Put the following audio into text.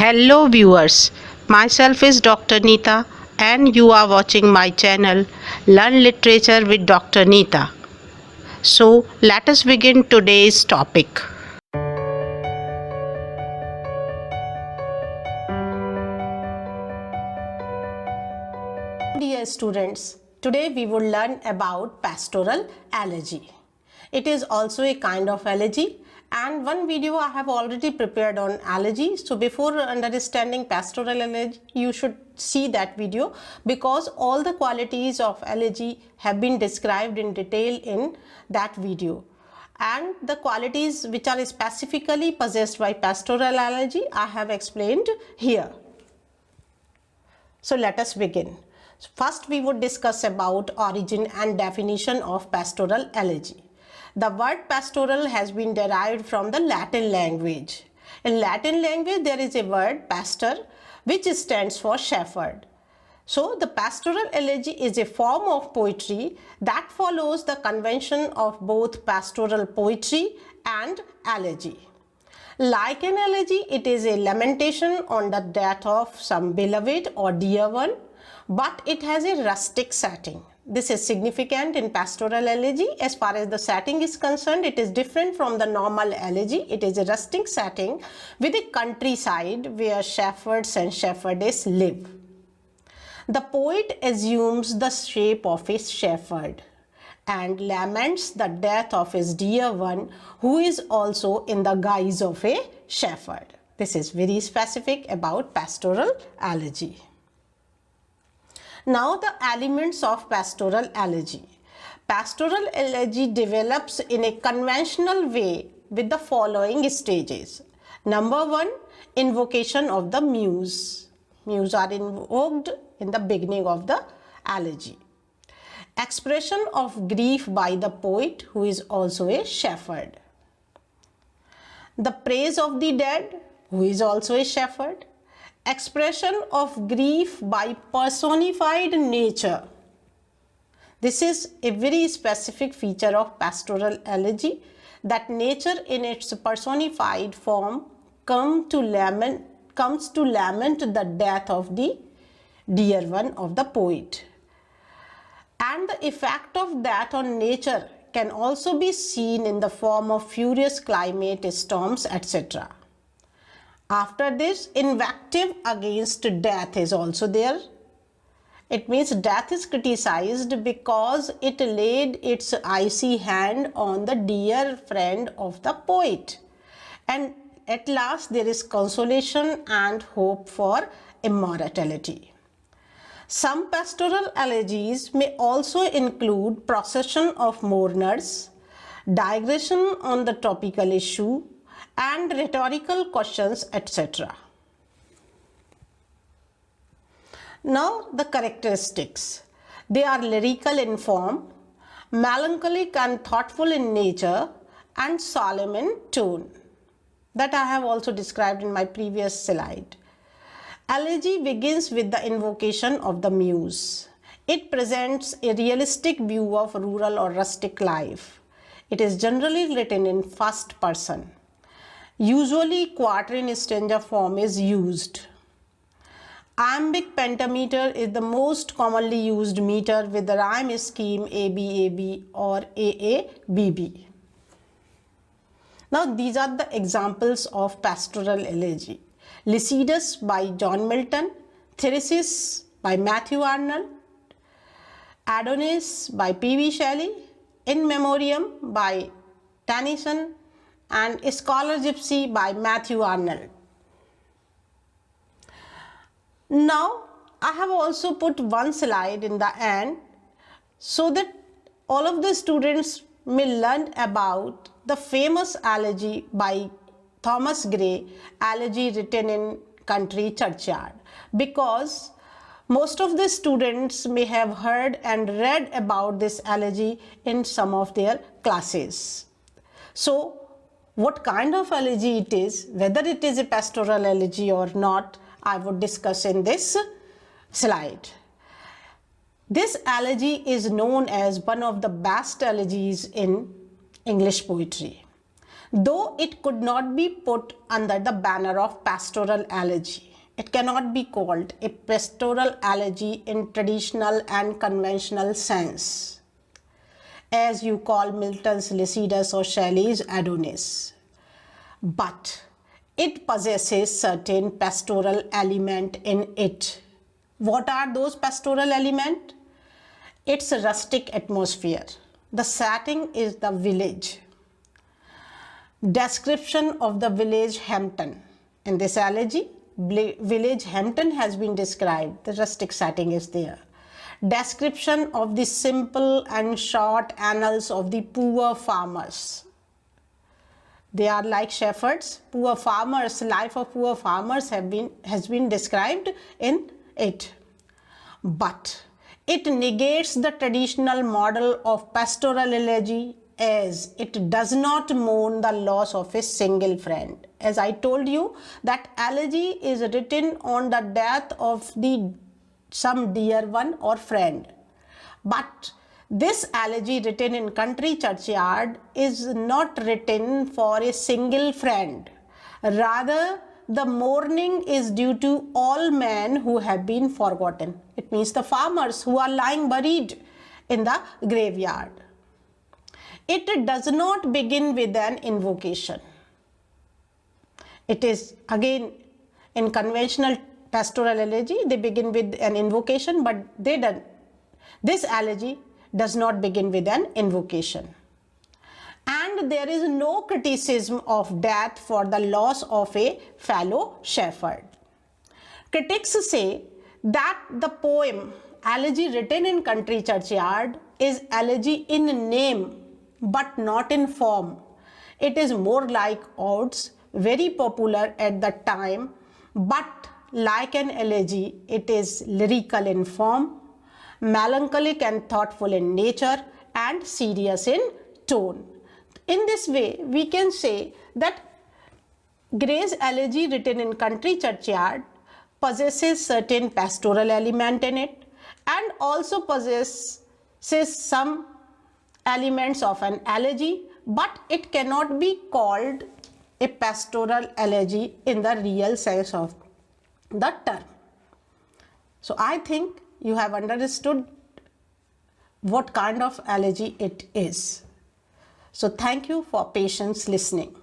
Hello viewers, myself is Dr. Neeta and you are watching my channel Learn Literature with Dr. Neeta. So let us begin today's topic. Dear students, today we will learn about pastoral allergy. It is also a kind of allergy and one video I have already prepared on allergy. So before understanding pastoral allergy, you should see that video because all the qualities of allergy have been described in detail in that video. And the qualities which are specifically possessed by pastoral allergy I have explained here. So let us begin. First we would discuss about origin and definition of pastoral allergy. The word pastoral has been derived from the Latin language. In Latin language there is a word pastor which stands for shepherd. So the pastoral elegy is a form of poetry that follows the convention of both pastoral poetry and elegy. Like an elegy, it is a lamentation on the death of some beloved or dear one, but it has a rustic setting. This is significant in pastoral elegy. As far as the setting is concerned, it is different from the normal elegy. It is a rustic setting with a countryside where shepherds and shepherdess live. The poet assumes the shape of a shepherd and laments the death of his dear one who is also in the guise of a shepherd. This is very specific about pastoral elegy. Now the elements of pastoral elegy. Pastoral elegy develops in a conventional way with the following stages. Number 1, invocation of the muse. Muse are invoked in the beginning of the elegy. Expression of grief by the poet who is also a shepherd. The praise of the dead who is also a shepherd. Expression of grief by personified nature. This is a very specific feature of pastoral elegy, that nature in its personified form comes to lament the death of the dear one of the poet. And the effect of that on nature can also be seen in the form of furious climate, storms, etc. After this, invective against death is also there. It means death is criticized because it laid its icy hand on the dear friend of the poet. And at last there is consolation and hope for immortality. Some pastoral elegies may also include procession of mourners, digression on the topical issue, and rhetorical questions, etc. Now the characteristics. They are lyrical in form, melancholic and thoughtful in nature, and solemn in tone. That I have also described in my previous slide. Elegy begins with the invocation of the muse. It presents a realistic view of rural or rustic life. It is generally written in first person. Usually quatrain stanza form is used. Iambic pentameter is the most commonly used meter with the rhyme scheme ABAB or AABB. Now these are the examples of pastoral elegy. Lycidas by John Milton, Thyrsis by Matthew Arnold, Adonis by P.B. Shelley, In Memoriam by Tennyson, and Scholar Gypsy by Matthew Arnold. Now I have also put one slide in the end so that all of the students may learn about the famous elegy by Thomas Gray, elegy written in country churchyard, because most of the students may have heard and read about this elegy in some of their classes. So what kind of elegy it is, whether it is a pastoral elegy or not, I would discuss in this slide. This elegy is known as one of the best elegies in English poetry. though it could not be put under the banner of pastoral elegy. It cannot be called a pastoral elegy in traditional and conventional sense, as you call Milton's Lycidas or Shelley's Adonis. But it possesses certain pastoral element in it. What are those pastoral elements? Its rustic atmosphere. The setting is the village. Description of the village Hampton. In this elegy, village Hampton has been described. The rustic setting is there. Description of the simple and short annals of the poor farmers. They are like shepherds. Poor farmers, life of poor farmers has been described in it. But it negates the traditional model of pastoral elegy, as it does not mourn the loss of a single friend. As I told you, that elegy is written on the death of some dear one or friend. But this elegy written in country churchyard is not written for a single friend. Rather, the mourning is due to all men who have been forgotten. It means the farmers who are lying buried in the graveyard. It does not begin with an invocation. It is again in conventional pastoral elegy, they begin with an invocation, but this elegy does not begin with an invocation. And there is no criticism of death for the loss of a fellow shepherd. Critics say that the poem elegy written in country churchyard is elegy in name but not in form. It is more like odes, very popular at the time, but like an elegy, it is lyrical in form, melancholic and thoughtful in nature, and serious in tone. In this way, we can say that Gray's elegy written in country churchyard possesses certain pastoral element in it and also possesses some elements of an elegy, but it cannot be called a pastoral elegy in the real sense of the term. So I think you have understood what kind of elegy it is. So thank you for patience listening.